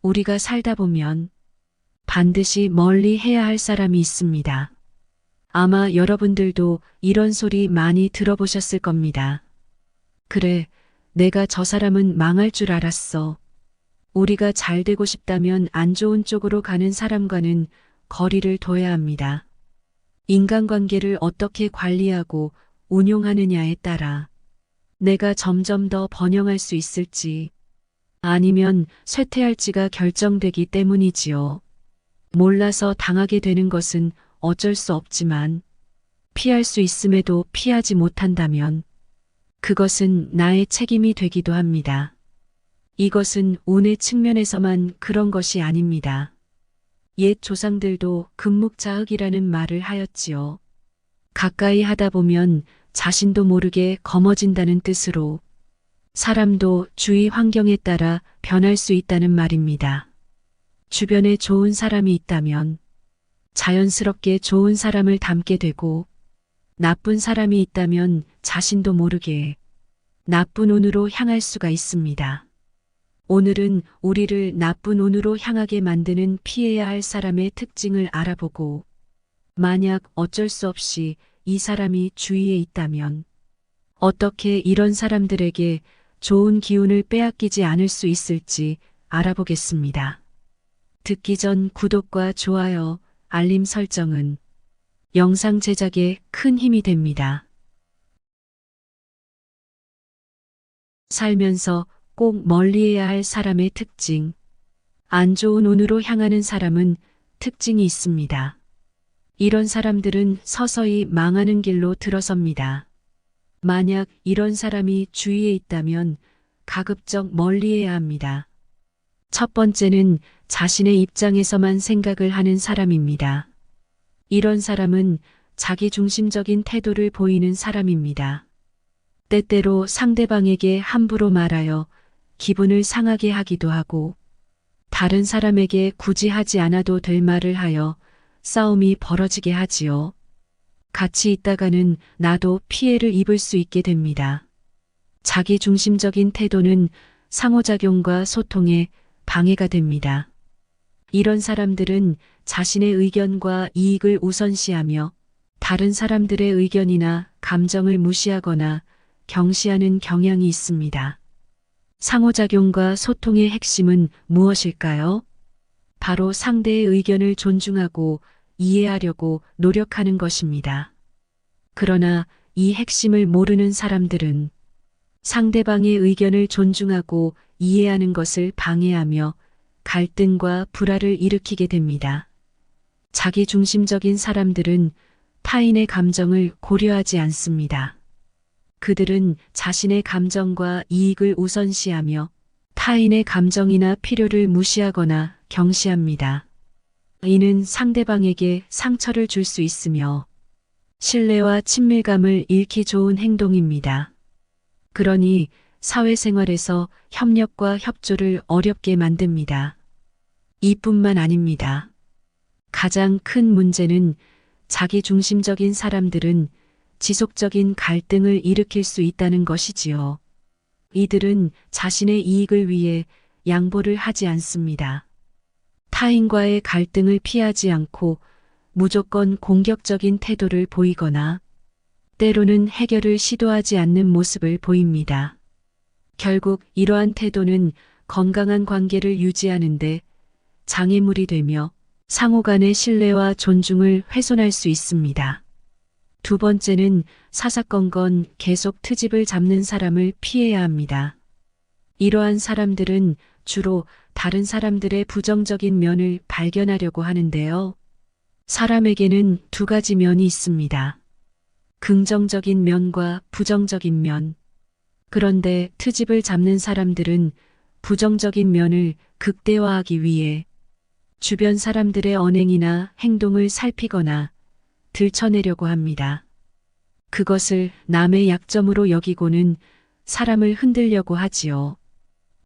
우리가 살다 보면 반드시 멀리 해야 할 사람이 있습니다. 아마 여러분들도 이런 소리 많이 들어보셨을 겁니다. 그래, 내가 저 사람은 망할 줄 알았어. 우리가 잘 되고 싶다면 안 좋은 쪽으로 가는 사람과는 거리를 둬야 합니다. 인간관계를 어떻게 관리하고 운용하느냐에 따라 내가 점점 더 번영할 수 있을지 아니면 쇠퇴할지가 결정되기 때문이지요. 몰라서 당하게 되는 것은 어쩔 수 없지만 피할 수 있음에도 피하지 못한다면 그것은 나의 책임이 되기도 합니다. 이것은 운의 측면에서만 그런 것이 아닙니다. 옛 조상들도 금묵자흑이라는 말을 하였지요. 가까이 하다 보면 자신도 모르게 검어진다는 뜻으로 사람도 주위 환경에 따라 변할 수 있다는 말입니다. 주변에 좋은 사람이 있다면 자연스럽게 좋은 사람을 닮게 되고 나쁜 사람이 있다면 자신도 모르게 나쁜 운으로 향할 수가 있습니다. 오늘은 우리를 나쁜 운으로 향하게 만드는 피해야 할 사람의 특징을 알아보고 만약 어쩔 수 없이 이 사람이 주위에 있다면 어떻게 이런 사람들에게 좋은 기운을 빼앗기지 않을 수 있을지 알아보겠습니다. 듣기 전 구독과 좋아요, 알림 설정은 영상 제작에 큰 힘이 됩니다. 살면서 꼭 멀리해야 할 사람의 특징. 안 좋은 운으로 향하는 사람은 특징이 있습니다. 이런 사람들은 서서히 망하는 길로 들어섭니다. 만약 이런 사람이 주위에 있다면 가급적 멀리해야 합니다. 첫 번째는 자신의 입장에서만 생각을 하는 사람입니다. 이런 사람은 자기중심적인 태도를 보이는 사람입니다. 때때로 상대방에게 함부로 말하여 기분을 상하게 하기도 하고 다른 사람에게 굳이 하지 않아도 될 말을 하여 싸움이 벌어지게 하지요. 같이 있다가는 나도 피해를 입을 수 있게 됩니다. 자기중심적인 태도는 상호작용과 소통에 방해가 됩니다. 이런 사람들은 자신의 의견과 이익을 우선시하며 다른 사람들의 의견이나 감정을 무시하거나 경시하는 경향이 있습니다. 상호작용과 소통의 핵심은 무엇일까요? 바로 상대의 의견을 존중하고 이해하려고 노력하는 것입니다. 그러나 이 핵심을 모르는 사람들은 상대방의 의견을 존중하고 이해하는 것을 방해하며 갈등과 불화를 일으키게 됩니다. 자기중심적인 사람들은 타인의 감정을 고려하지 않습니다. 그들은 자신의 감정과 이익을 우선시하며 타인의 감정이나 필요를 무시하거나 경시합니다. 이는 상대방에게 상처를 줄 수 있으며 신뢰와 친밀감을 잃기 좋은 행동입니다. 그러니 사회생활에서 협력과 협조를 어렵게 만듭니다. 이뿐만 아닙니다. 가장 큰 문제는 자기중심적인 사람들은 지속적인 갈등을 일으킬 수 있다는 것이지요. 이들은 자신의 이익을 위해 양보를 하지 않습니다. 타인과의 갈등을 피하지 않고 무조건 공격적인 태도를 보이거나 때로는 해결을 시도하지 않는 모습을 보입니다. 결국 이러한 태도는 건강한 관계를 유지하는데 장애물이 되며 상호 간의 신뢰와 존중을 훼손할 수 있습니다. 두 번째는 사사건건 계속 트집을 잡는 사람을 피해야 합니다. 이러한 사람들은 주로 다른 사람들의 부정적인 면을 발견하려고 하는데요. 사람에게는 두 가지 면이 있습니다. 긍정적인 면과 부정적인 면. 그런데 트집을 잡는 사람들은 부정적인 면을 극대화하기 위해 주변 사람들의 언행이나 행동을 살피거나 들춰내려고 합니다. 그것을 남의 약점으로 여기고는 사람을 흔들려고 하지요.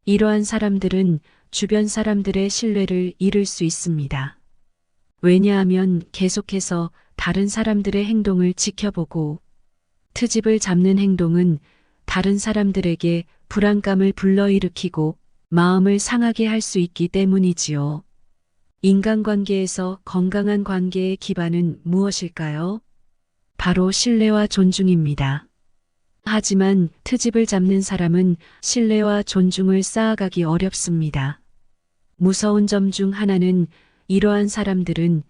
이러한 사람들은 주변 사람들의 신뢰를 잃을 수 있습니다. 왜냐하면 계속해서 다른 사람들의 행동을 지켜보고 트집을 잡는 행동은 다른 사람들에게 불안감을 불러일으키고 마음을 상하게 할 수 있기 때문이지요. 인간관계에서 건강한 관계의 기반은 무엇일까요? 바로 신뢰와 존중입니다. 하지만 트집을 잡는 사람은 신뢰와 존중을 쌓아가기 어렵습니다. 무서운 점 중 하나는 이러한 사람들은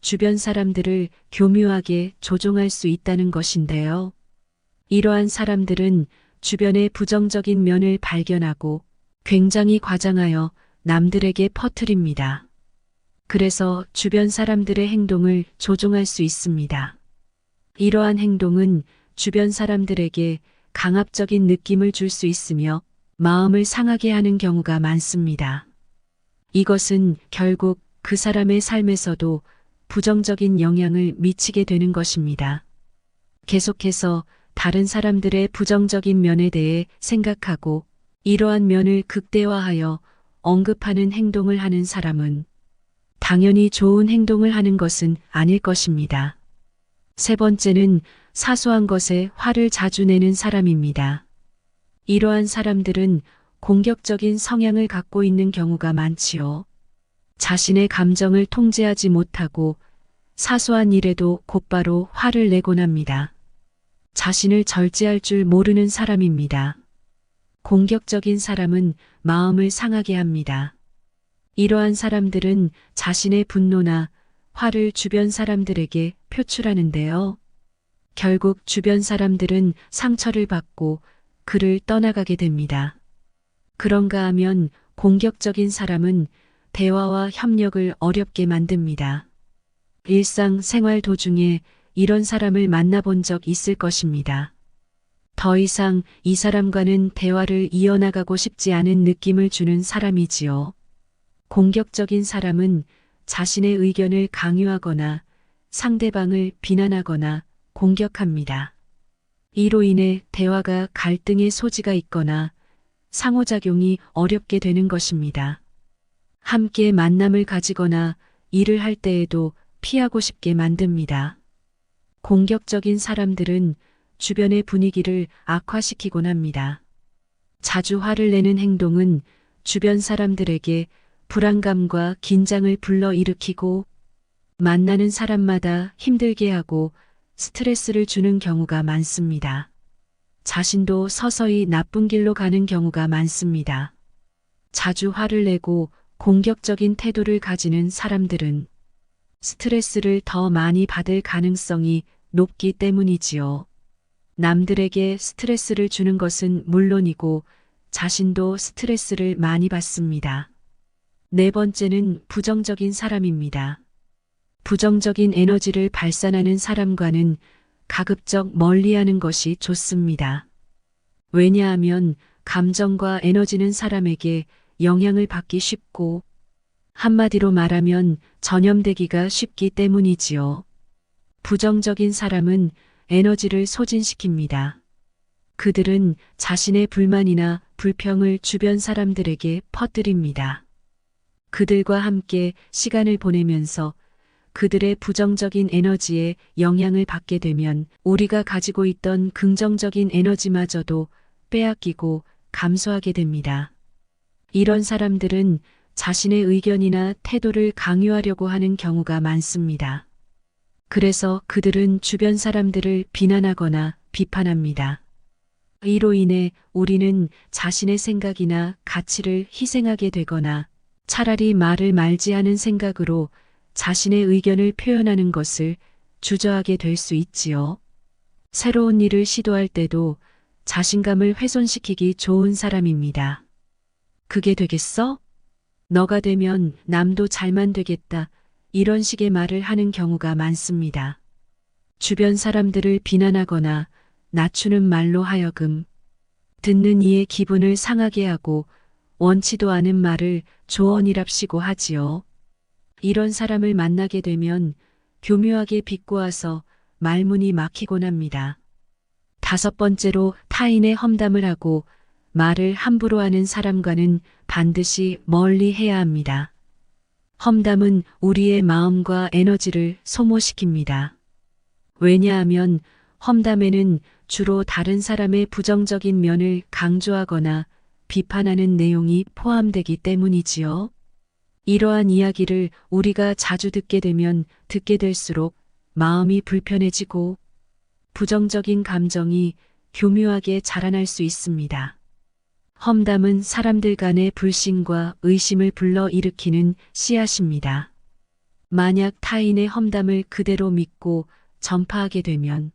주변 사람들을 교묘하게 조종할 수 있다는 것인데요. 이러한 사람들은 주변의 부정적인 면을 발견하고 굉장히 과장하여 남들에게 퍼뜨립니다. 그래서 주변 사람들의 행동을 조종할 수 있습니다. 이러한 행동은 주변 사람들에게 강압적인 느낌을 줄 수 있으며 마음을 상하게 하는 경우가 많습니다. 이것은 결국 그 사람의 삶에서도 부정적인 영향을 미치게 되는 것입니다. 계속해서 다른 사람들의 부정적인 면에 대해 생각하고 이러한 면을 극대화하여 언급하는 행동을 하는 사람은 당연히 좋은 행동을 하는 것은 아닐 것입니다. 세 번째는 사소한 것에 화를 자주 내는 사람입니다. 이러한 사람들은 공격적인 성향을 갖고 있는 경우가 많지요. 자신의 감정을 통제하지 못하고 사소한 일에도 곧바로 화를 내곤 합니다. 자신을 절제할 줄 모르는 사람입니다. 공격적인 사람은 마음을 상하게 합니다. 이러한 사람들은 자신의 분노나 화를 주변 사람들에게 표출하는데요. 결국 주변 사람들은 상처를 받고 그를 떠나가게 됩니다. 그런가 하면 공격적인 사람은 대화와 협력을 어렵게 만듭니다. 일상생활 도중에 이런 사람을 만나본 적 있을 것입니다. 더 이상 이 사람과는 대화를 이어나가고 싶지 않은 느낌을 주는 사람이지요. 공격적인 사람은 자신의 의견을 강요하거나 상대방을 비난하거나 공격합니다. 이로 인해 대화가 갈등의 소지가 있거나 상호작용이 어렵게 되는 것입니다. 함께 만남을 가지거나 일을 할 때에도 피하고 싶게 만듭니다. 공격적인 사람들은 주변의 분위기를 악화시키곤 합니다. 자주 화를 내는 행동은 주변 사람들에게 불안감과 긴장을 불러일으키고 만나는 사람마다 힘들게 하고 스트레스를 주는 경우가 많습니다. 자신도 서서히 나쁜 길로 가는 경우가 많습니다. 자주 화를 내고 공격적인 태도를 가지는 사람들은 스트레스를 더 많이 받을 가능성이 높기 때문이지요. 남들에게 스트레스를 주는 것은 물론이고 자신도 스트레스를 많이 받습니다. 네 번째는 부정적인 사람입니다. 부정적인 에너지를 발산하는 사람과는 가급적 멀리하는 것이 좋습니다. 왜냐하면 감정과 에너지는 사람에게 영향을 받기 쉽고 한마디로 말하면 전염되기가 쉽기 때문이지요. 부정적인 사람은 에너지를 소진시킵니다. 그들은 자신의 불만이나 불평을 주변 사람들에게 퍼뜨립니다. 그들과 함께 시간을 보내면서 그들의 부정적인 에너지에 영향을 받게 되면 우리가 가지고 있던 긍정적인 에너지마저도 빼앗기고 감소하게 됩니다. 이런 사람들은 자신의 의견이나 태도를 강요하려고 하는 경우가 많습니다. 그래서 그들은 주변 사람들을 비난하거나 비판합니다. 이로 인해 우리는 자신의 생각이나 가치를 희생하게 되거나 차라리 말을 말지 않은 생각으로 자신의 의견을 표현하는 것을 주저하게 될 수 있지요. 새로운 일을 시도할 때도 자신감을 훼손시키기 좋은 사람입니다. 그게 되겠어? 너가 되면 남도 잘만 되겠다. 이런 식의 말을 하는 경우가 많습니다. 주변 사람들을 비난하거나 낮추는 말로 하여금 듣는 이의 기분을 상하게 하고 원치도 않은 말을 조언이랍시고 하지요. 이런 사람을 만나게 되면 교묘하게 비꼬아서 말문이 막히곤 합니다. 다섯 번째로 타인의 험담을 하고 말을 함부로 하는 사람과는 반드시 멀리 해야 합니다. 험담은 우리의 마음과 에너지를 소모시킵니다. 왜냐하면 험담에는 주로 다른 사람의 부정적인 면을 강조하거나 비판하는 내용이 포함되기 때문이지요. 이러한 이야기를 우리가 자주 듣게 되면 듣게 될수록 마음이 불편해지고 부정적인 감정이 교묘하게 자라날 수 있습니다. 험담은 사람들 간의 불신과 의심을 불러일으키는 씨앗입니다. 만약 타인의 험담을 그대로 믿고 전파하게 되면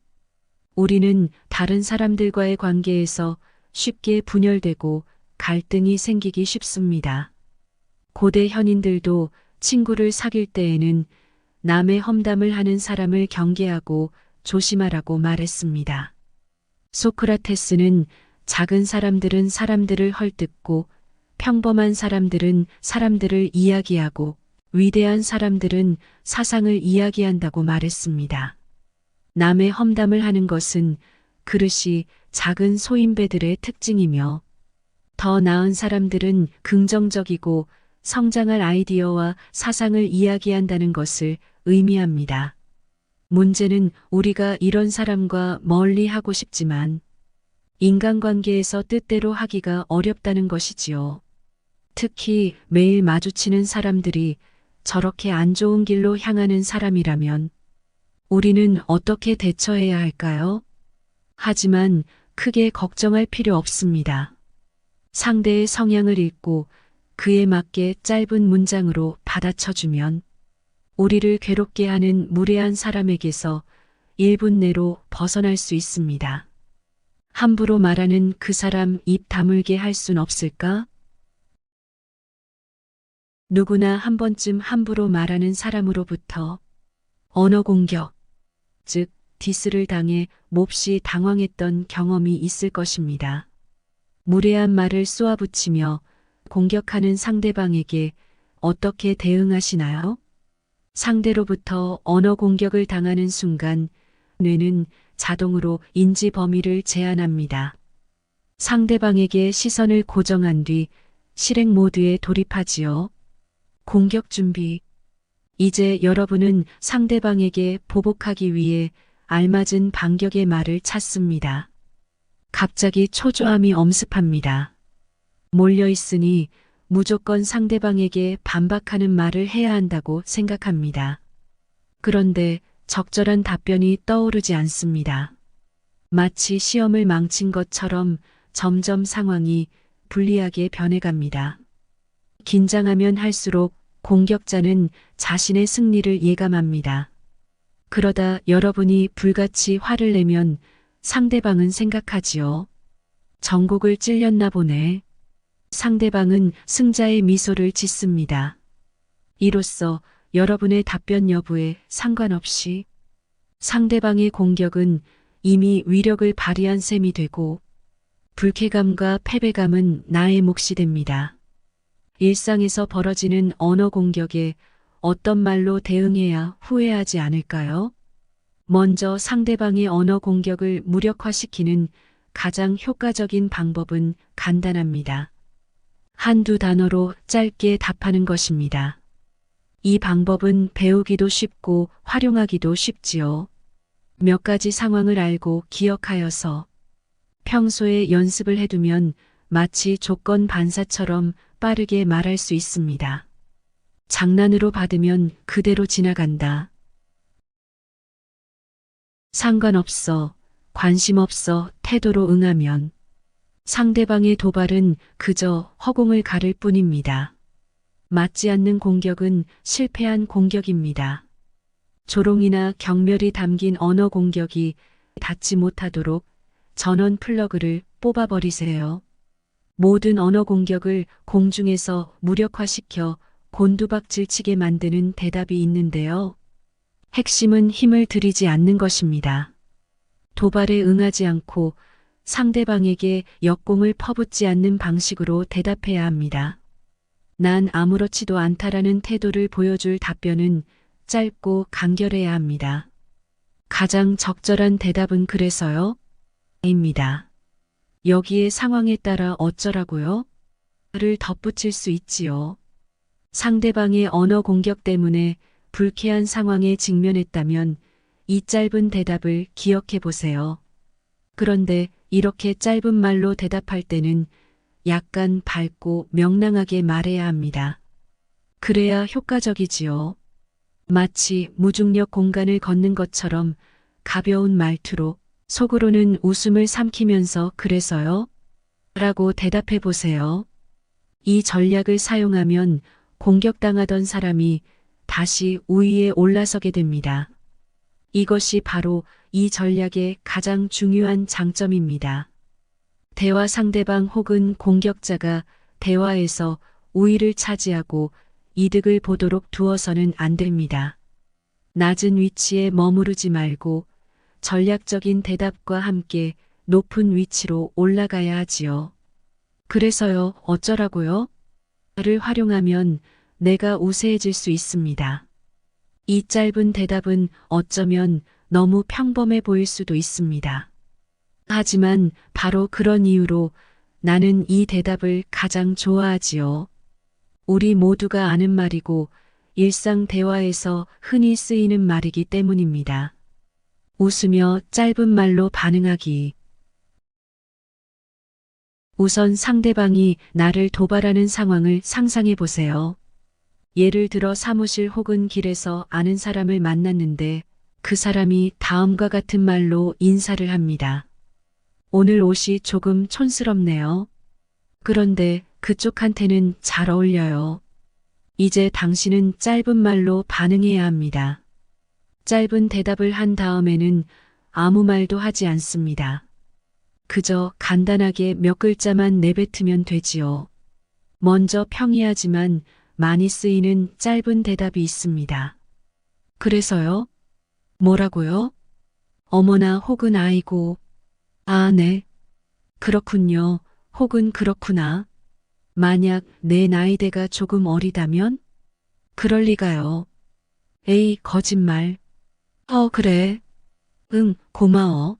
우리는 다른 사람들과의 관계에서 쉽게 분열되고 갈등이 생기기 쉽습니다. 고대 현인들도 친구를 사귈 때에는 남의 험담을 하는 사람을 경계하고 조심하라고 말했습니다. 소크라테스는 작은 사람들은 사람들을 헐뜯고 평범한 사람들은 사람들을 이야기하고 위대한 사람들은 사상을 이야기한다고 말했습니다. 남의 험담을 하는 것은 그릇이 작은 소인배들의 특징이며 더 나은 사람들은 긍정적이고 성장할 아이디어와 사상을 이야기한다는 것을 의미합니다. 문제는 우리가 이런 사람과 멀리 하고 싶지만 인간관계에서 뜻대로 하기가 어렵다는 것이지요. 특히 매일 마주치는 사람들이 저렇게 안 좋은 길로 향하는 사람이라면 우리는 어떻게 대처해야 할까요? 하지만 크게 걱정할 필요 없습니다. 상대의 성향을 읽고 그에 맞게 짧은 문장으로 받아쳐주면 우리를 괴롭게 하는 무례한 사람에게서 1분 내로 벗어날 수 있습니다. 함부로 말하는 그 사람 입 다물게 할 순 없을까? 누구나 한 번쯤 함부로 말하는 사람으로부터 언어 공격, 즉 디스를 당해 몹시 당황했던 경험이 있을 것입니다. 무례한 말을 쏘아붙이며 공격하는 상대방에게 어떻게 대응하시나요? 상대로부터 언어 공격을 당하는 순간 뇌는 자동으로 인지 범위를 제한합니다. 상대방에게 시선을 고정한 뒤 실행 모드에 돌입하지요. 공격 준비. 이제 여러분은 상대방에게 보복하기 위해 알맞은 반격의 말을 찾습니다. 갑자기 초조함이 엄습합니다. 몰려있으니 무조건 상대방에게 반박하는 말을 해야 한다고 생각합니다. 그런데 적절한 답변이 떠오르지 않습니다. 마치 시험을 망친 것처럼 점점 상황이 불리하게 변해갑니다. 긴장하면 할수록 공격자는 자신의 승리를 예감합니다. 그러다 여러분이 불같이 화를 내면 상대방은 생각하지요. 정곡을 찔렸나 보네. 상대방은 승자의 미소를 짓습니다. 이로써 여러분의 답변 여부에 상관없이 상대방의 공격은 이미 위력을 발휘한 셈이 되고 불쾌감과 패배감은 나의 몫이 됩니다. 일상에서 벌어지는 언어 공격에 어떤 말로 대응해야 후회하지 않을까요? 먼저 상대방의 언어 공격을 무력화시키는 가장 효과적인 방법은 간단합니다. 한두 단어로 짧게 답하는 것입니다. 이 방법은 배우기도 쉽고 활용하기도 쉽지요. 몇 가지 상황을 알고 기억하여서 평소에 연습을 해두면 마치 조건 반사처럼 빠르게 말할 수 있습니다. 장난으로 받으면 그대로 지나간다. 상관없어, 관심 없어 태도로 응하면 상대방의 도발은 그저 허공을 가를 뿐입니다. 맞지 않는 공격은 실패한 공격입니다. 조롱이나 경멸이 담긴 언어 공격이 닿지 못하도록 전원 플러그를 뽑아버리세요. 모든 언어 공격을 공중에서 무력화시켜 곤두박질치게 만드는 대답이 있는데요. 핵심은 힘을 들이지 않는 것입니다. 도발에 응하지 않고 상대방에게 역공을 퍼붓지 않는 방식으로 대답해야 합니다. 난 아무렇지도 않다라는 태도를 보여줄 답변은 짧고 간결해야 합니다. 가장 적절한 대답은 그래서요? 입니다. 여기에 상황에 따라 어쩌라고요? 를 덧붙일 수 있지요. 상대방의 언어 공격 때문에 불쾌한 상황에 직면했다면 이 짧은 대답을 기억해 보세요. 그런데 이렇게 짧은 말로 대답할 때는 약간 밝고 명랑하게 말해야 합니다. 그래야 효과적이지요. 마치 무중력 공간을 걷는 것처럼 가벼운 말투로 속으로는 웃음을 삼키면서 그래서요? 라고 대답해 보세요. 이 전략을 사용하면 공격당하던 사람이 다시 우위에 올라서게 됩니다. 이것이 바로 이 전략의 가장 중요한 장점입니다. 대화 상대방 혹은 공격자가 대화에서 우위를 차지하고 이득을 보도록 두어서는 안 됩니다. 낮은 위치에 머무르지 말고 전략적인 대답과 함께 높은 위치로 올라가야 하지요. 그래서요, 어쩌라고요? 를 활용하면 내가 우세해질 수 있습니다. 이 짧은 대답은 어쩌면 너무 평범해 보일 수도 있습니다. 하지만 바로 그런 이유로 나는 이 대답을 가장 좋아하지요. 우리 모두가 아는 말이고 일상 대화에서 흔히 쓰이는 말이기 때문입니다. 웃으며 짧은 말로 반응하기. 우선 상대방이 나를 도발하는 상황을 상상해 보세요. 예를 들어 사무실 혹은 길에서 아는 사람을 만났는데 그 사람이 다음과 같은 말로 인사를 합니다. 오늘 옷이 조금 촌스럽네요. 그런데 그쪽한테는 잘 어울려요. 이제 당신은 짧은 말로 반응해야 합니다. 짧은 대답을 한 다음에는 아무 말도 하지 않습니다. 그저 간단하게 몇 글자만 내뱉으면 되지요. 먼저 평이하지만 많이 쓰이는 짧은 대답이 있습니다. 그래서요? 뭐라고요? 어머나 혹은 아이고. 아, 네. 그렇군요. 혹은 그렇구나. 만약 내 나이대가 조금 어리다면? 그럴 리가요. 에이, 거짓말. 그래. 응, 고마워.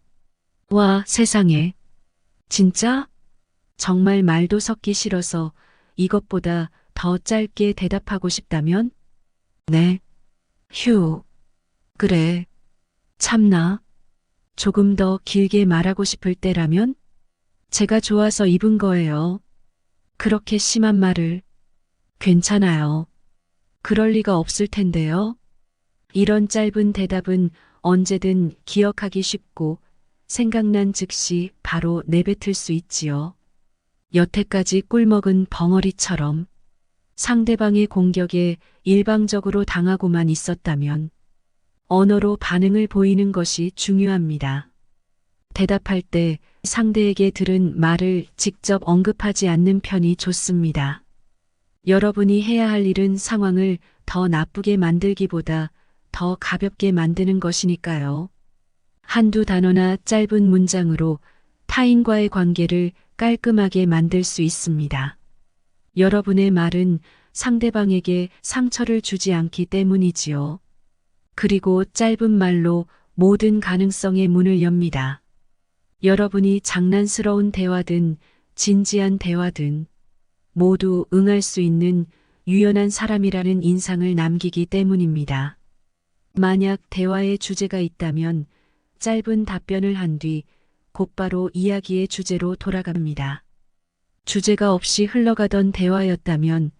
와, 세상에. 진짜? 정말 말도 섞기 싫어서 이것보다 더 짧게 대답하고 싶다면? 네. 휴. 그래. 참나. 조금 더 길게 말하고 싶을 때라면? 제가 좋아서 입은 거예요. 그렇게 심한 말을. 괜찮아요. 그럴 리가 없을 텐데요. 이런 짧은 대답은 언제든 기억하기 쉽고 생각난 즉시 바로 내뱉을 수 있지요. 여태까지 꿀먹은 벙어리처럼 상대방의 공격에 일방적으로 당하고만 있었다면 언어로 반응을 보이는 것이 중요합니다. 대답할 때 상대에게 들은 말을 직접 언급하지 않는 편이 좋습니다. 여러분이 해야 할 일은 상황을 더 나쁘게 만들기보다 더 가볍게 만드는 것이니까요. 한두 단어나 짧은 문장으로 타인과의 관계를 깔끔하게 만들 수 있습니다. 여러분의 말은 상대방에게 상처를 주지 않기 때문이지요. 그리고 짧은 말로 모든 가능성의 문을 엽니다. 여러분이 장난스러운 대화든 진지한 대화든 모두 응할 수 있는 유연한 사람이라는 인상을 남기기 때문입니다. 만약 대화의 주제가 있다면 짧은 답변을 한 뒤 곧바로 이야기의 주제로 돌아갑니다. 주제가 없이 흘러가던 대화였다면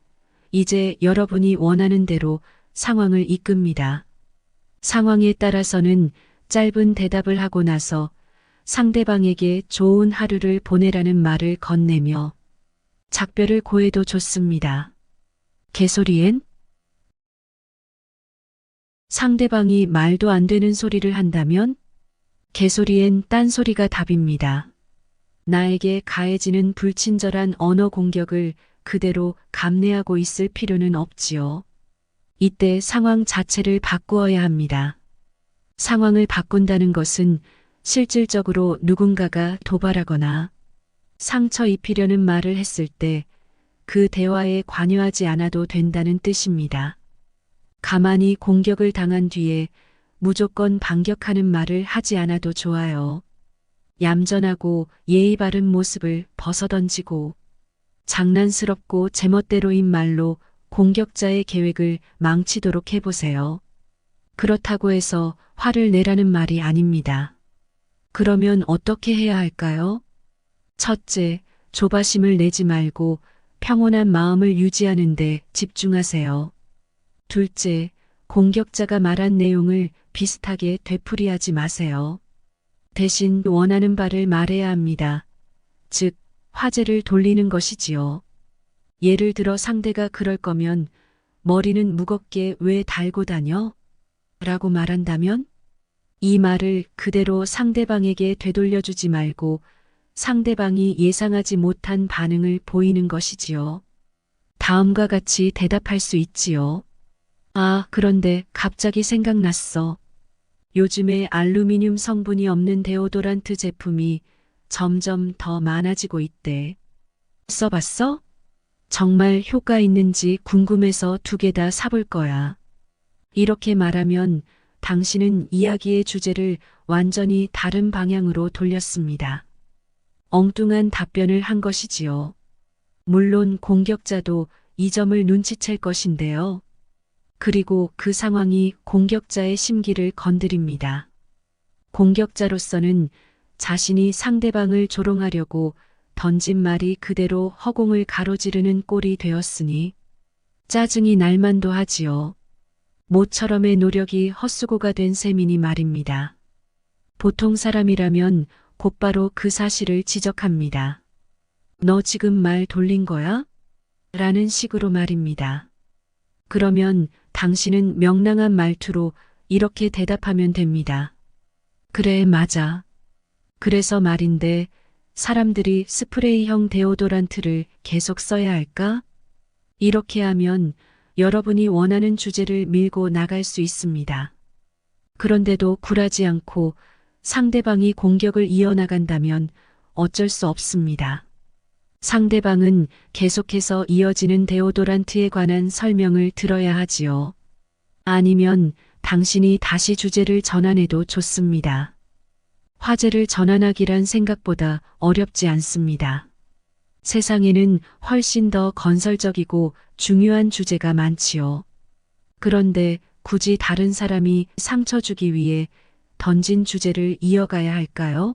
이제 여러분이 원하는 대로 상황을 이끕니다. 상황에 따라서는 짧은 대답을 하고 나서 상대방에게 좋은 하루를 보내라는 말을 건네며 작별을 고해도 좋습니다. 개소리엔? 상대방이 말도 안 되는 소리를 한다면 개소리엔 딴소리가 답입니다. 나에게 가해지는 불친절한 언어 공격을 그대로 감내하고 있을 필요는 없지요. 이때 상황 자체를 바꾸어야 합니다. 상황을 바꾼다는 것은 실질적으로 누군가가 도발하거나 상처 입히려는 말을 했을 때 그 대화에 관여하지 않아도 된다는 뜻입니다. 가만히 공격을 당한 뒤에 무조건 반격하는 말을 하지 않아도 좋아요. 얌전하고 예의 바른 모습을 벗어던지고 장난스럽고 제멋대로인 말로 공격자의 계획을 망치도록 해보세요. 그렇다고 해서 화를 내라는 말이 아닙니다. 그러면 어떻게 해야 할까요? 첫째, 조바심을 내지 말고 평온한 마음을 유지하는 데 집중하세요. 둘째, 공격자가 말한 내용을 비슷하게 되풀이하지 마세요. 대신 원하는 바를 말해야 합니다. 즉, 화제를 돌리는 것이지요. 예를 들어 상대가 그럴 거면 머리는 무겁게 왜 달고 다녀? 라고 말한다면 이 말을 그대로 상대방에게 되돌려주지 말고 상대방이 예상하지 못한 반응을 보이는 것이지요. 다음과 같이 대답할 수 있지요. 아, 그런데 갑자기 생각났어. 요즘에 알루미늄 성분이 없는 데오도란트 제품이 점점 더 많아지고 있대. 써봤어? 정말 효과 있는지 궁금해서 2개 다 사볼 거야. 이렇게 말하면 당신은 이야기의 주제를 완전히 다른 방향으로 돌렸습니다. 엉뚱한 답변을 한 것이지요. 물론 공격자도 이 점을 눈치챌 것인데요. 그리고 그 상황이 공격자의 심기를 건드립니다. 공격자로서는 자신이 상대방을 조롱하려고 던진 말이 그대로 허공을 가로지르는 꼴이 되었으니 짜증이 날만도 하지요. 모처럼의 노력이 헛수고가 된 셈이니 말입니다. 보통 사람이라면 곧바로 그 사실을 지적합니다. 너 지금 말 돌린 거야? 라는 식으로 말입니다. 그러면 당신은 명랑한 말투로 이렇게 대답하면 됩니다. 그래, 맞아. 그래서 말인데 사람들이 스프레이형 데오도란트를 계속 써야 할까? 이렇게 하면 여러분이 원하는 주제를 밀고 나갈 수 있습니다. 그런데도 굴하지 않고 상대방이 공격을 이어나간다면 어쩔 수 없습니다. 상대방은 계속해서 이어지는 데오도란트에 관한 설명을 들어야 하지요. 아니면 당신이 다시 주제를 전환해도 좋습니다. 화제를 전환하기란 생각보다 어렵지 않습니다. 세상에는 훨씬 더 건설적이고 중요한 주제가 많지요. 그런데 굳이 다른 사람이 상처 주기 위해 던진 주제를 이어가야 할까요?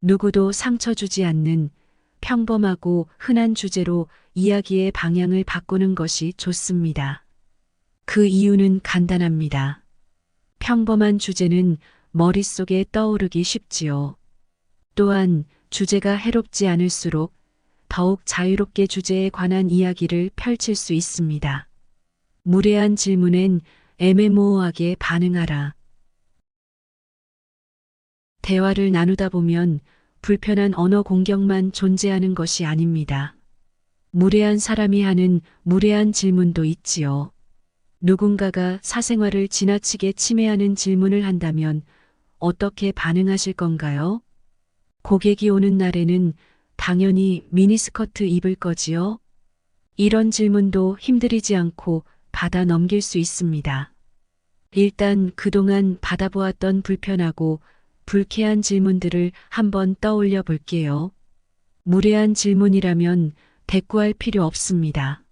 누구도 상처 주지 않는 평범하고 흔한 주제로 이야기의 방향을 바꾸는 것이 좋습니다. 그 이유는 간단합니다. 평범한 주제는 머릿속에 떠오르기 쉽지요. 또한 주제가 해롭지 않을수록 더욱 자유롭게 주제에 관한 이야기를 펼칠 수 있습니다. 무례한 질문엔 애매모호하게 반응하라. 대화를 나누다 보면 불편한 언어 공격만 존재하는 것이 아닙니다. 무례한 사람이 하는 무례한 질문도 있지요. 누군가가 사생활을 지나치게 침해하는 질문을 한다면 어떻게 반응하실 건가요? 고객이 오는 날에는 당연히 미니스커트 입을 거지요? 이런 질문도 힘들이지 않고 받아 넘길 수 있습니다. 일단 그동안 받아보았던 불편하고 불쾌한 질문들을 한번 떠올려 볼게요. 무례한 질문이라면 대꾸할 필요 없습니다.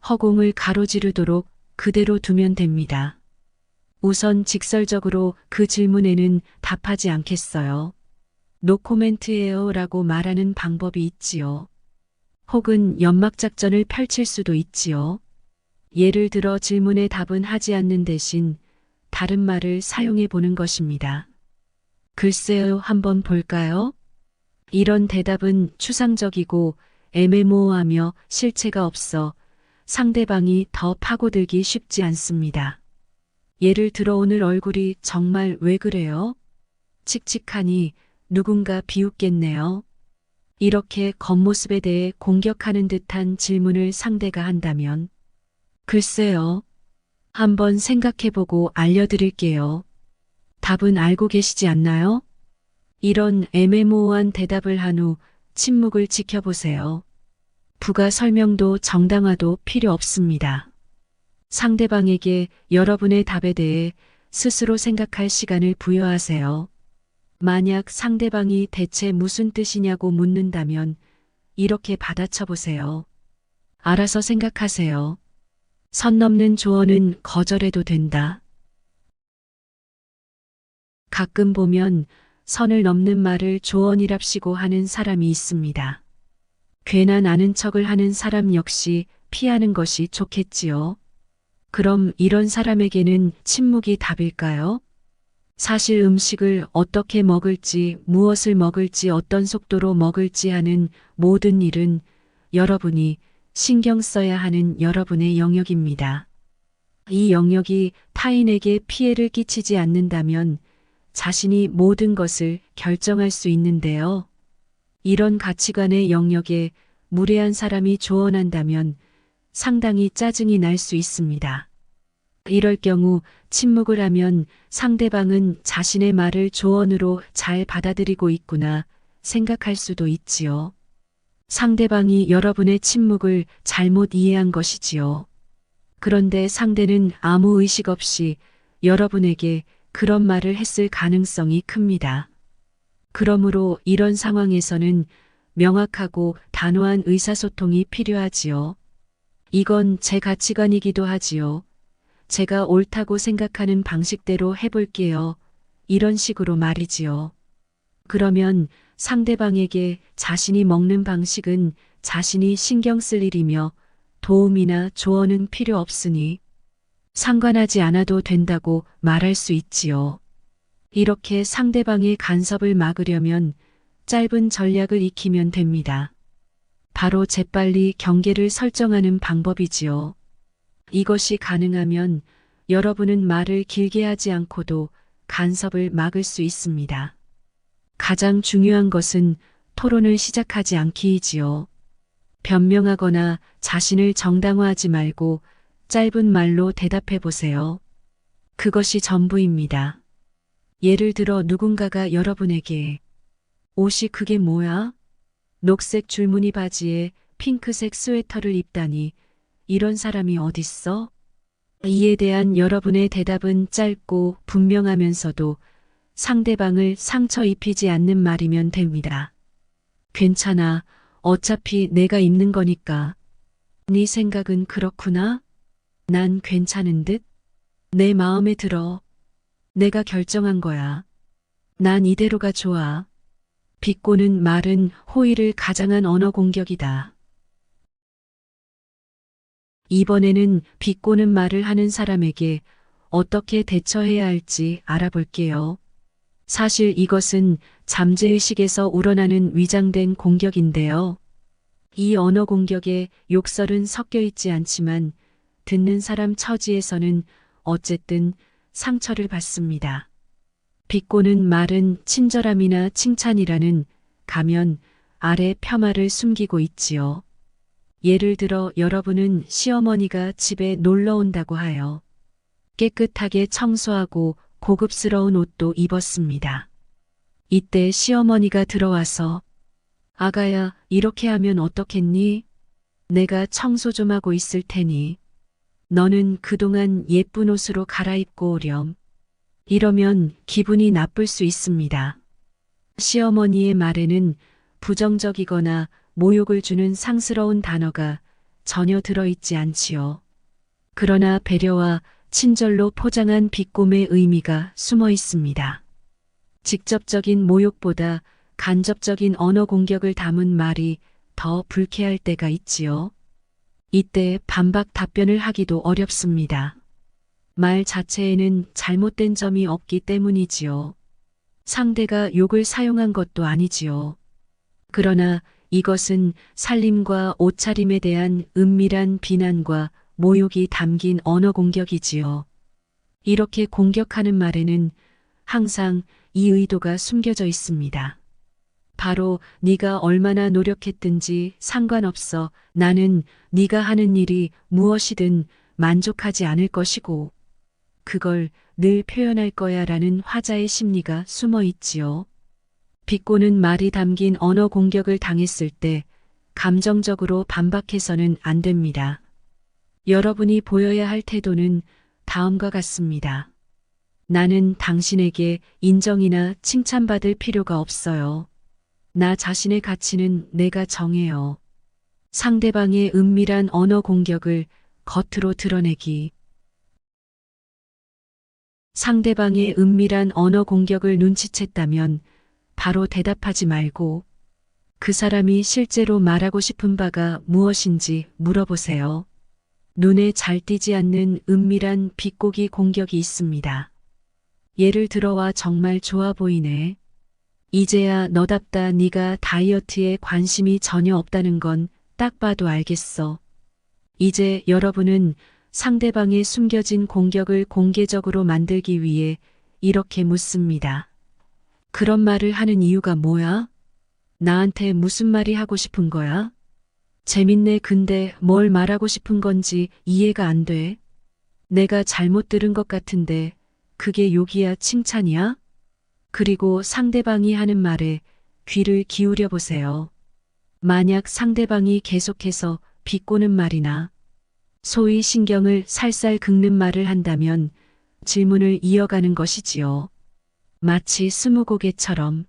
허공을 가로지르도록 그대로 두면 됩니다. 우선 직설적으로 그 질문에는 답하지 않겠어요. 노코멘트예요 라고 말하는 방법이 있지요. 혹은 연막작전을 펼칠 수도 있지요. 예를 들어 질문에 답은 하지 않는 대신 다른 말을 사용해 보는 것입니다. 글쎄요, 한번 볼까요? 이런 대답은 추상적이고 애매모호하며 실체가 없어 상대방이 더 파고들기 쉽지 않습니다. 예를 들어 오늘 얼굴이 정말 왜 그래요? 칙칙하니 누군가 비웃겠네요. 이렇게 겉모습에 대해 공격하는 듯한 질문을 상대가 한다면 글쎄요. 한번 생각해보고 알려드릴게요. 답은 알고 계시지 않나요? 이런 애매모호한 대답을 한 후 침묵을 지켜보세요. 부가 설명도 정당화도 필요 없습니다. 상대방에게 여러분의 답에 대해 스스로 생각할 시간을 부여하세요. 만약 상대방이 대체 무슨 뜻이냐고 묻는다면 이렇게 받아쳐 보세요. 알아서 생각하세요. 선 넘는 조언은 거절해도 된다. 가끔 보면 선을 넘는 말을 조언이랍시고 하는 사람이 있습니다. 괜한 아는 척을 하는 사람 역시 피하는 것이 좋겠지요. 그럼 이런 사람에게는 침묵이 답일까요? 사실 음식을 어떻게 먹을지, 무엇을 먹을지, 어떤 속도로 먹을지 하는 모든 일은 여러분이 신경 써야 하는 여러분의 영역입니다. 이 영역이 타인에게 피해를 끼치지 않는다면 자신이 모든 것을 결정할 수 있는데요. 이런 가치관의 영역에 무례한 사람이 조언한다면 상당히 짜증이 날 수 있습니다. 이럴 경우 침묵을 하면 상대방은 자신의 말을 조언으로 잘 받아들이고 있구나 생각할 수도 있지요. 상대방이 여러분의 침묵을 잘못 이해한 것이지요. 그런데 상대는 아무 의식 없이 여러분에게 그런 말을 했을 가능성이 큽니다. 그러므로 이런 상황에서는 명확하고 단호한 의사소통이 필요하지요. 이건 제 가치관이기도 하지요. 제가 옳다고 생각하는 방식대로 해볼게요. 이런 식으로 말이지요. 그러면 상대방에게 자신이 먹는 방식은 자신이 신경 쓸 일이며 도움이나 조언은 필요 없으니 상관하지 않아도 된다고 말할 수 있지요. 이렇게 상대방의 간섭을 막으려면 짧은 전략을 익히면 됩니다. 바로 재빨리 경계를 설정하는 방법이지요. 이것이 가능하면 여러분은 말을 길게 하지 않고도 간섭을 막을 수 있습니다. 가장 중요한 것은 토론을 시작하지 않기이지요. 변명하거나 자신을 정당화하지 말고 짧은 말로 대답해 보세요. 그것이 전부입니다. 예를 들어 누군가가 여러분에게 옷이 그게 뭐야? 녹색 줄무늬 바지에 핑크색 스웨터를 입다니 이런 사람이 어딨어? 이에 대한 여러분의 대답은 짧고 분명하면서도 상대방을 상처 입히지 않는 말이면 됩니다. 괜찮아. 어차피 내가 입는 거니까. 네 생각은 그렇구나? 난 괜찮은 듯? 내 마음에 들어. 내가 결정한 거야. 난 이대로가 좋아. 비꼬는 말은 호의를 가장한 언어 공격이다. 이번에는 비꼬는 말을 하는 사람에게 어떻게 대처해야 할지 알아볼게요. 사실 이것은 잠재의식에서 우러나는 위장된 공격인데요. 이 언어 공격에 욕설은 섞여 있지 않지만 듣는 사람 처지에서는 어쨌든 상처를 받습니다. 비꼬는 말은 친절함이나 칭찬이라는 가면 아래 폄하를 숨기고 있지요. 예를 들어 여러분은 시어머니가 집에 놀러 온다고 하여 깨끗하게 청소하고 고급스러운 옷도 입었습니다. 이때 시어머니가 들어와서 아가야, 이렇게 하면 어떻겠니? 내가 청소 좀 하고 있을 테니 너는 그동안 예쁜 옷으로 갈아입고 오렴. 이러면 기분이 나쁠 수 있습니다. 시어머니의 말에는 부정적이거나 모욕을 주는 상스러운 단어가 전혀 들어있지 않지요. 그러나 배려와 친절로 포장한 비꼼의 의미가 숨어 있습니다. 직접적인 모욕보다 간접적인 언어 공격을 담은 말이 더 불쾌할 때가 있지요. 이때 반박 답변을 하기도 어렵습니다. 말 자체에는 잘못된 점이 없기 때문이지요. 상대가 욕을 사용한 것도 아니지요. 그러나 이것은 살림과 옷차림에 대한 은밀한 비난과 모욕이 담긴 언어 공격이지요. 이렇게 공격하는 말에는 항상 이 의도가 숨겨져 있습니다. 바로 네가 얼마나 노력했든지 상관없어. 나는 네가 하는 일이 무엇이든 만족하지 않을 것이고 그걸 늘 표현할 거야 라는 화자의 심리가 숨어 있지요. 비꼬는 말이 담긴 언어 공격을 당했을 때 감정적으로 반박해서는 안 됩니다. 여러분이 보여야 할 태도는 다음과 같습니다. 나는 당신에게 인정이나 칭찬받을 필요가 없어요. 나 자신의 가치는 내가 정해요. 상대방의 은밀한 언어 공격을 겉으로 드러내기. 상대방의 은밀한 언어 공격을 눈치챘다면 바로 대답하지 말고 그 사람이 실제로 말하고 싶은 바가 무엇인지 물어보세요. 눈에 잘 띄지 않는 은밀한 비꼬기 공격이 있습니다. 예를 들어와 정말 좋아 보이네. 이제야 너답다. 네가 다이어트에 관심이 전혀 없다는 건 딱 봐도 알겠어. 이제 여러분은 상대방의 숨겨진 공격을 공개적으로 만들기 위해 이렇게 묻습니다. 그런 말을 하는 이유가 뭐야? 나한테 무슨 말이 하고 싶은 거야? 재밌네. 근데 뭘 말하고 싶은 건지 이해가 안 돼. 내가 잘못 들은 것 같은데 그게 욕이야, 칭찬이야? 그리고 상대방이 하는 말에 귀를 기울여 보세요. 만약 상대방이 계속해서 비꼬는 말이나 소위 신경을 살살 긁는 말을 한다면 질문을 이어가는 것이지요. 마치 스무고개처럼.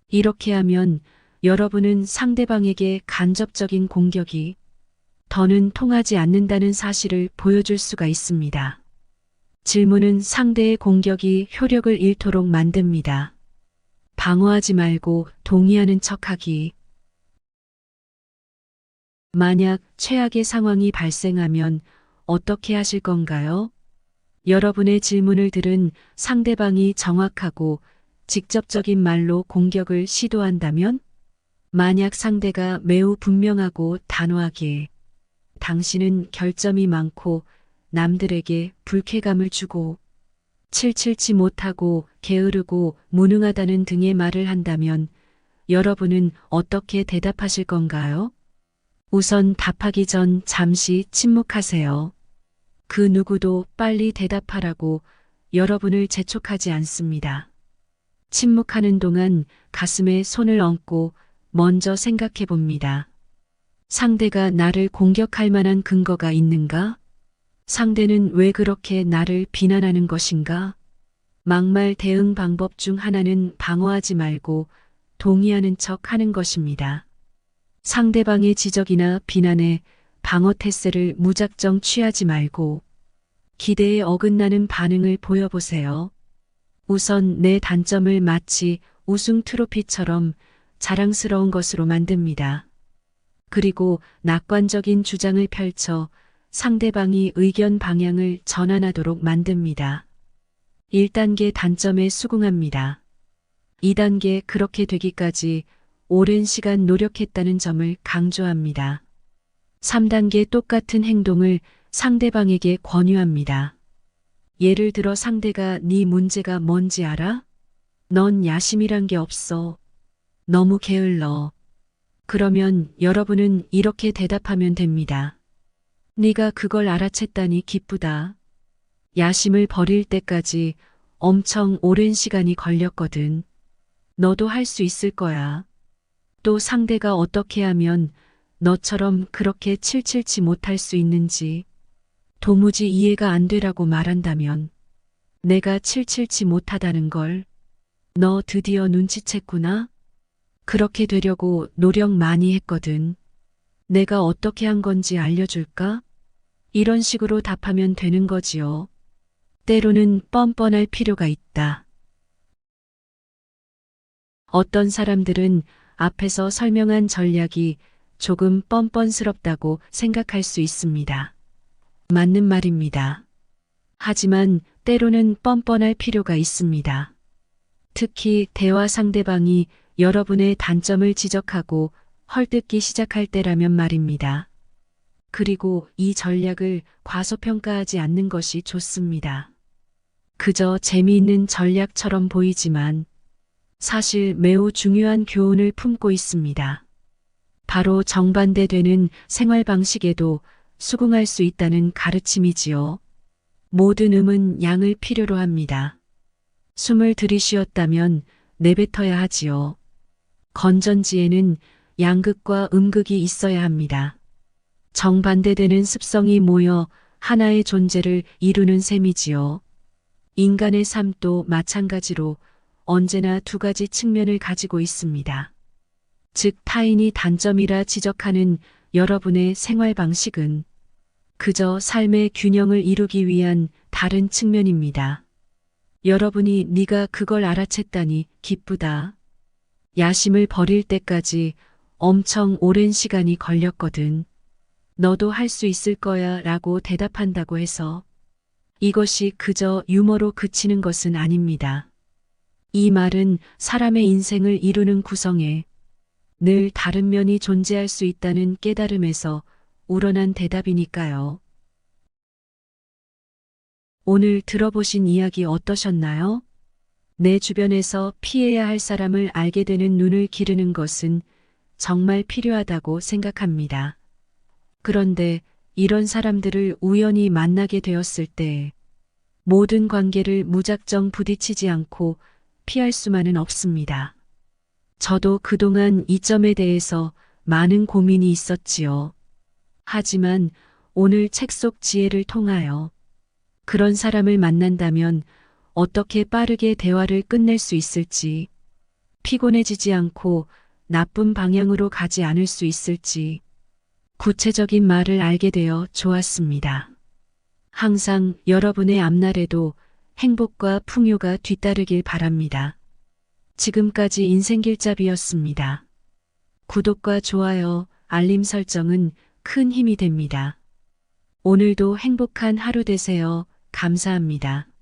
이렇게 하면 여러분은 상대방에게 간접적인 공격이 더는 통하지 않는다는 사실을 보여줄 수가 있습니다. 질문은 상대의 공격이 효력을 잃도록 만듭니다. 방어하지 말고 동의하는 척하기. 만약 최악의 상황이 발생하면 어떻게 하실 건가요? 여러분의 질문을 들은 상대방이 정확하고 직접적인 말로 공격을 시도한다면? 만약 상대가 매우 분명하고 단호하게 당신은 결점이 많고 남들에게 불쾌감을 주고 칠칠치 못하고 게으르고 무능하다는 등의 말을 한다면 여러분은 어떻게 대답하실 건가요? 우선 답하기 전 잠시 침묵하세요. 그 누구도 빨리 대답하라고 여러분을 재촉하지 않습니다. 침묵하는 동안 가슴에 손을 얹고 먼저 생각해 봅니다. 상대가 나를 공격할 만한 근거가 있는가? 상대는 왜 그렇게 나를 비난하는 것인가? 막말 대응 방법 중 하나는 방어하지 말고 동의하는 척 하는 것입니다. 상대방의 지적이나 비난에 방어 태세를 무작정 취하지 말고 기대에 어긋나는 반응을 보여보세요. 우선 내 단점을 마치 우승 트로피처럼 자랑스러운 것으로 만듭니다. 그리고 낙관적인 주장을 펼쳐 상대방이 의견 방향을 전환하도록 만듭니다. 1단계 단점에 수긍합니다. 2단계 그렇게 되기까지 오랜 시간 노력했다는 점을 강조합니다. 3단계 똑같은 행동을 상대방에게 권유합니다. 예를 들어 상대가 네 문제가 뭔지 알아? 넌 야심이란 게 없어. 너무 게을러. 그러면 여러분은 이렇게 대답하면 됩니다. 네가 그걸 알아챘다니 기쁘다. 야심을 버릴 때까지 엄청 오랜 시간이 걸렸거든. 너도 할 수 있을 거야. 또 상대가 어떻게 하면 너처럼 그렇게 칠칠치 못할 수 있는지 도무지 이해가 안 되라고 말한다면 내가 칠칠치 못하다는 걸 너 드디어 눈치챘구나? 그렇게 되려고 노력 많이 했거든. 내가 어떻게 한 건지 알려줄까? 이런 식으로 답하면 되는 거지요. 때로는 뻔뻔할 필요가 있다. 어떤 사람들은 앞에서 설명한 전략이 조금 뻔뻔스럽다고 생각할 수 있습니다. 맞는 말입니다. 하지만 때로는 뻔뻔할 필요가 있습니다. 특히 대화 상대방이 여러분의 단점을 지적하고 헐뜯기 시작할 때라면 말입니다. 그리고 이 전략을 과소평가하지 않는 것이 좋습니다. 그저 재미있는 전략처럼 보이지만 사실 매우 중요한 교훈을 품고 있습니다. 바로 정반대되는 생활 방식에도 수긍할 수 있다는 가르침이지요. 모든 음은 양을 필요로 합니다. 숨을 들이쉬었다면 내뱉어야 하지요. 건전지에는 양극과 음극이 있어야 합니다. 정반대되는 습성이 모여 하나의 존재를 이루는 셈이지요. 인간의 삶도 마찬가지로 언제나 두 가지 측면을 가지고 있습니다. 즉 타인이 단점이라 지적하는 여러분의 생활 방식은 그저 삶의 균형을 이루기 위한 다른 측면입니다. 여러분이 네가 그걸 알아챘다니 기쁘다. 야심을 버릴 때까지 엄청 오랜 시간이 걸렸거든. 너도 할 수 있을 거야 라고 대답한다고 해서 이것이 그저 유머로 그치는 것은 아닙니다. 이 말은 사람의 인생을 이루는 구성에 늘 다른 면이 존재할 수 있다는 깨달음에서 우러난 대답이니까요. 오늘 들어보신 이야기 어떠셨나요? 내 주변에서 피해야 할 사람을 알게 되는 눈을 기르는 것은 정말 필요하다고 생각합니다. 그런데 이런 사람들을 우연히 만나게 되었을 때 모든 관계를 무작정 부딪히지 않고 피할 수만은 없습니다. 저도 그동안 이 점에 대해서 많은 고민이 있었지요. 하지만 오늘 책 속 지혜를 통하여 그런 사람을 만난다면 어떻게 빠르게 대화를 끝낼 수 있을지, 피곤해지지 않고 나쁜 방향으로 가지 않을 수 있을지 구체적인 말을 알게 되어 좋았습니다. 항상 여러분의 앞날에도 행복과 풍요가 뒤따르길 바랍니다. 지금까지 인생길잡이였습니다. 구독과 좋아요, 알림 설정은 큰 힘이 됩니다. 오늘도 행복한 하루 되세요. 감사합니다.